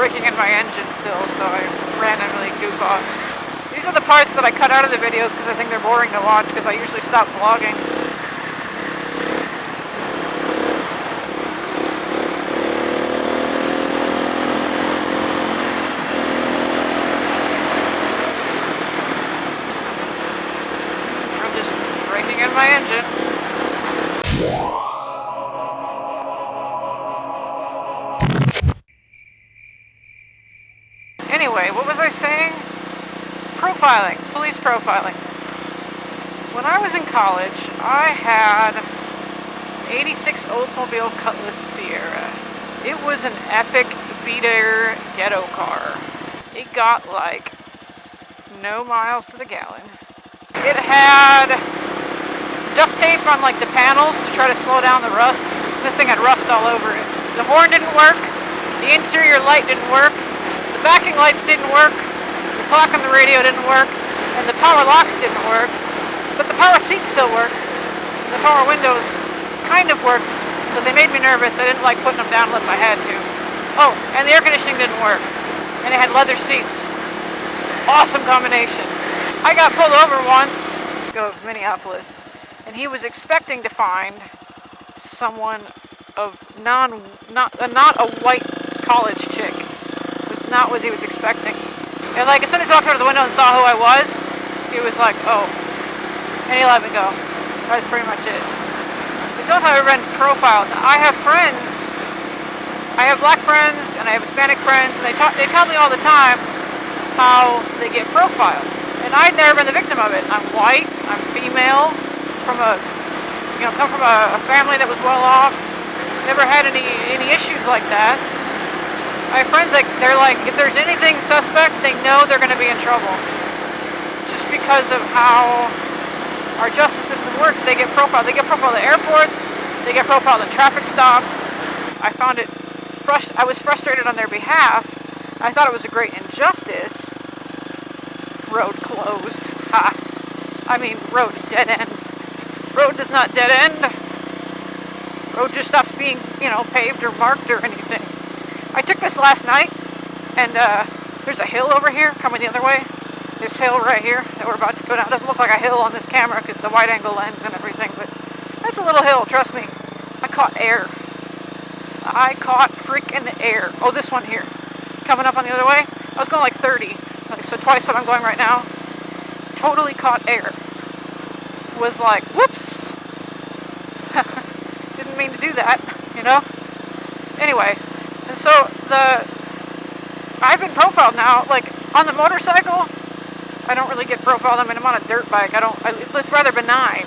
breaking in my engine still, so I randomly goof off. These are the parts that I cut out of the videos because I think they're boring to watch because I usually stop vlogging. I'm just breaking in my engine. Anyway, what was I saying? It's profiling, police profiling. When I was in college, I had an 86 Oldsmobile Cutlass Sierra. It was an epic beater ghetto car. It got like no miles to the gallon. It had duct tape on like the panels to try to slow down the rust. This thing had rust all over it. The horn didn't work. The interior light didn't work. Backing lights didn't work, the clock on the radio didn't work, and the power locks didn't work, but the power seat still worked. The power windows kind of worked, but they made me nervous. I didn't like putting them down unless I had to. Oh, and the air conditioning didn't work, and it had leather seats. Awesome combination. I got pulled over once, of Minneapolis, and he was expecting to find someone of not a white college chick. Not what he was expecting. And like as soon as he walked out of the window and saw who I was, he was like, oh. And he let me go. That was pretty much it. It's not how I've ever been profiled. I have friends. I have black friends and I have Hispanic friends, and they tell me all the time how they get profiled. And I'd never been the victim of it. I'm white, I'm female, come from a family that was well off. Never had any issues like that. I have friends that they're like, if there's anything suspect, they know they're going to be in trouble. Just because of how our justice system works, they get profiled. They get profiled at airports. They get profiled at traffic stops. I found it I was frustrated on their behalf. I thought it was a great injustice. Road closed. Ha. I mean, road dead end. Road does not dead end. Road just stops being, paved or marked or anything. I took this last night, and there's a hill over here coming the other way. This hill right here that we're about to go down. It doesn't look like a hill on this camera because the wide angle lens and everything, but that's a little hill, trust me. I caught air. I caught freaking air. Oh, this one here. Coming up on the other way, I was going like 30, so twice what I'm going right now. Totally caught air. Was like, whoops. Didn't mean to do that, Anyway. And so I've been profiled now, like on the motorcycle, I don't really get profiled. I mean, I'm on a dirt bike. It's rather benign.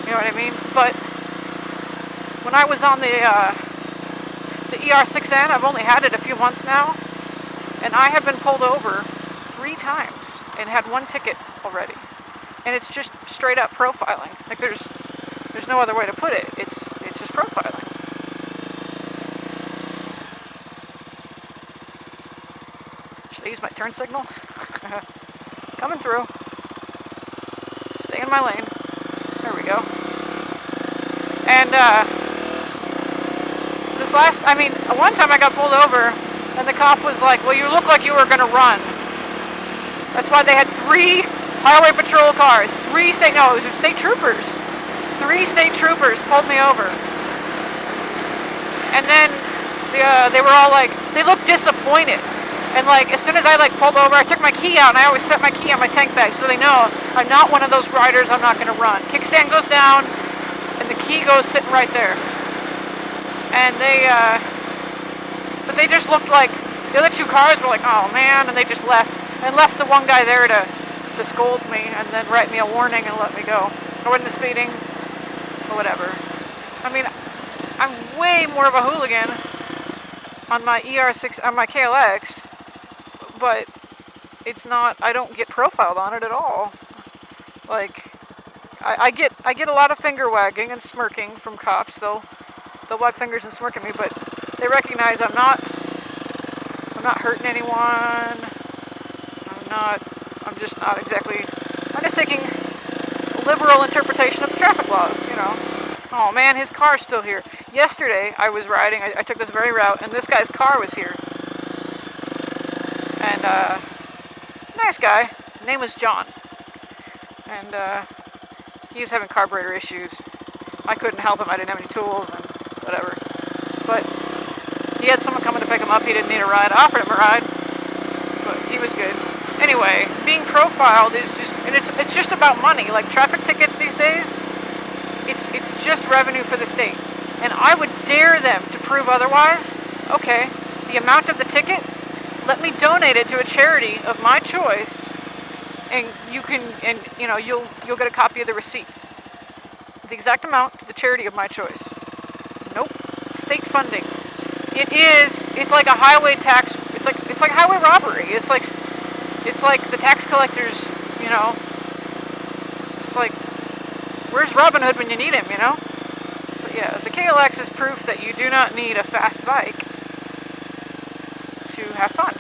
You know what I mean? But when I was on the ER6N, I've only had it a few months now, and I have been pulled over 3 times and had 1 ticket already. And it's just straight up profiling. Like there's no other way to put it. It's just profiling. Use my turn signal. Coming through. Stay in my lane. There we go. And one time I got pulled over and the cop was like, well, you look like you were going to run. That's why they had 3 highway patrol cars. It was state troopers. 3 state troopers pulled me over. And then they were all like, they looked disappointed. And like, as soon as I pulled over, I took my key out, and I always set my key on my tank bag, so they know I'm not one of those riders. I'm not going to run. Kickstand goes down, and the key goes sitting right there. And but they just looked like, the other 2 cars were like, oh man, and they just left. And left the one guy there to scold me, and then write me a warning and let me go. I wasn't speeding, or whatever. I mean, I'm way more of a hooligan on my on my KLX, but it's not, I don't get profiled on it at all. Like, I get a lot of finger wagging and smirking from cops. They'll wag fingers and smirk at me, but they recognize I'm not hurting anyone. I'm just taking a liberal interpretation of the traffic laws, Oh man, his car's still here. Yesterday I was riding, I took this very route, and this guy's car was here. nice guy. Name was John. And he was having carburetor issues. I couldn't help him. I didn't have any tools and whatever. But he had someone coming to pick him up. He didn't need a ride. I offered him a ride, but he was good. Anyway, being profiled is just, and it's just about money. Like traffic tickets these days, it's just revenue for the state. And I would dare them to prove otherwise. Okay, the amount of the ticket, let me donate it to a charity of my choice, and you can, and you know, you'll get a copy of the receipt. The exact amount to the charity of my choice. Nope, state funding. It's like a highway tax. It's like highway robbery. It's like the tax collectors. You know, it's like, where's Robin Hood when you need him? You know. But yeah, the KLX is proof that you do not need a fast bike to have fun.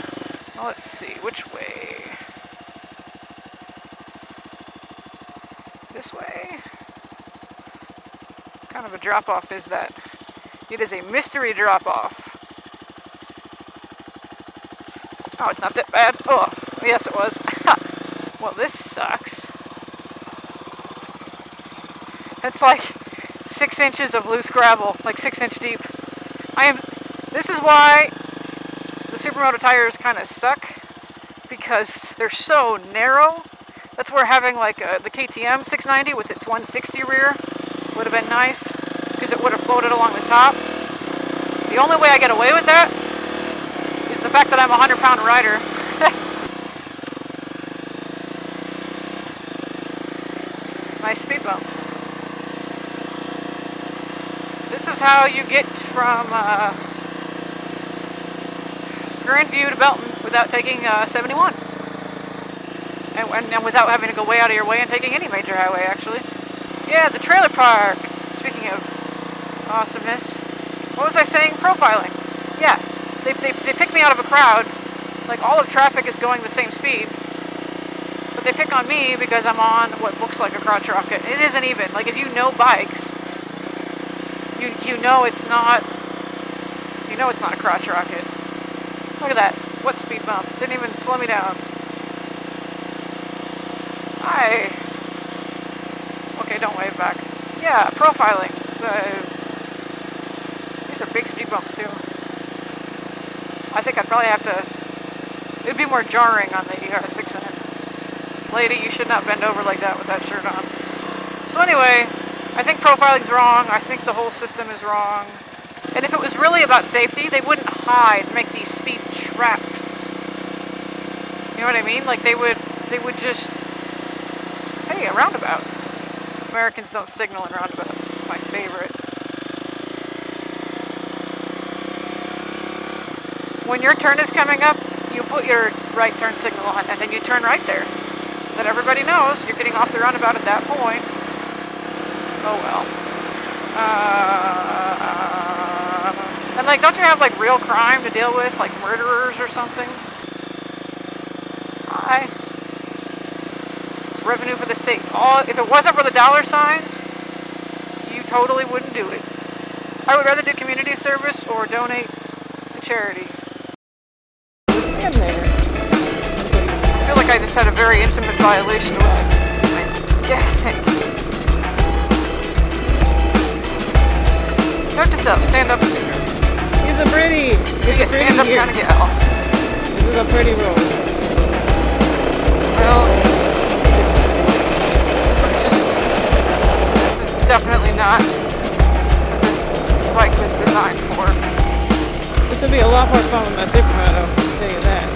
Well, let's see, which way? This way? What kind of a drop-off is that? It is a mystery drop-off. Oh, it's not that bad. Oh, yes it was. Well, this sucks. That's like 6 inches of loose gravel, like 6 inch deep. This is why the Supermoto tires kind of suck, because they're so narrow. That's where having like the KTM 690 with its 160 rear would have been nice, because it would have floated along the top. The only way I get away with that is the fact that I'm a 100-pound rider. Nice speed bump. This is how you get from Grandview to Belton without taking 71. And without having to go way out of your way and taking any major highway, actually. Yeah, the trailer park. Speaking of awesomeness. What was I saying? Profiling. Yeah, they pick me out of a crowd. Like, all of traffic is going the same speed. But they pick on me because I'm on what looks like a crotch rocket. It isn't even. Like, if you know bikes, you know it's not a crotch rocket. Look at that. What speed bump? Didn't even slow me down. Hi. Okay, don't wave back. Yeah, profiling. These are big speed bumps too. I think I'd probably have to, it'd be more jarring on the ER6 in it. Lady, you should not bend over like that with that shirt on. So anyway, I think profiling's wrong. I think the whole system is wrong. And if it was really about safety, they wouldn't hide and make these speed traps. You know what I mean? Like they would just, hey, a roundabout. Americans don't signal in roundabouts. It's my favorite. When your turn is coming up, you put your right turn signal on, and then you turn right there, so that everybody knows you're getting off the roundabout at that point. Oh well. And like, don't you have like real crime to deal with, like murderers or something? Hi. It's revenue for the state. If it wasn't for the dollar signs, you totally wouldn't do it. I would rather do community service or donate to charity. In there. I feel like I just had a very intimate violation with my gas tank. Note to self, stand up sooner. It's a pretty. You stand up kind of gal. This is a pretty road. Well, this is definitely not what this bike was designed for. This would be a lot more fun with my Supermoto, I'll tell you that.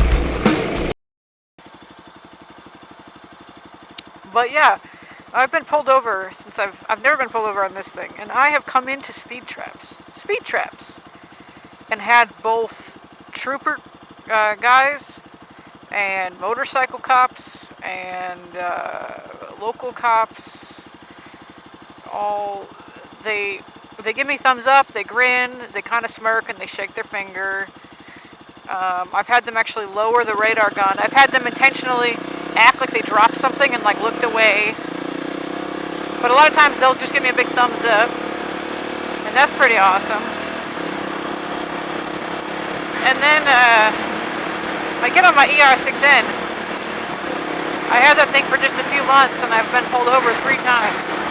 But yeah, I've been pulled over since I've never been pulled over on this thing, and I have come into speed traps, and had both trooper guys and motorcycle cops and local cops. All they give me thumbs up, they grin, they kind of smirk, and they shake their finger. I've had them actually lower the radar gun. I've had them intentionally act like they dropped something and like looked away. But a lot of times they'll just give me a big thumbs up, and that's pretty awesome. And then I get on my ER6N. I had that thing for just a few months and I've been pulled over 3 times.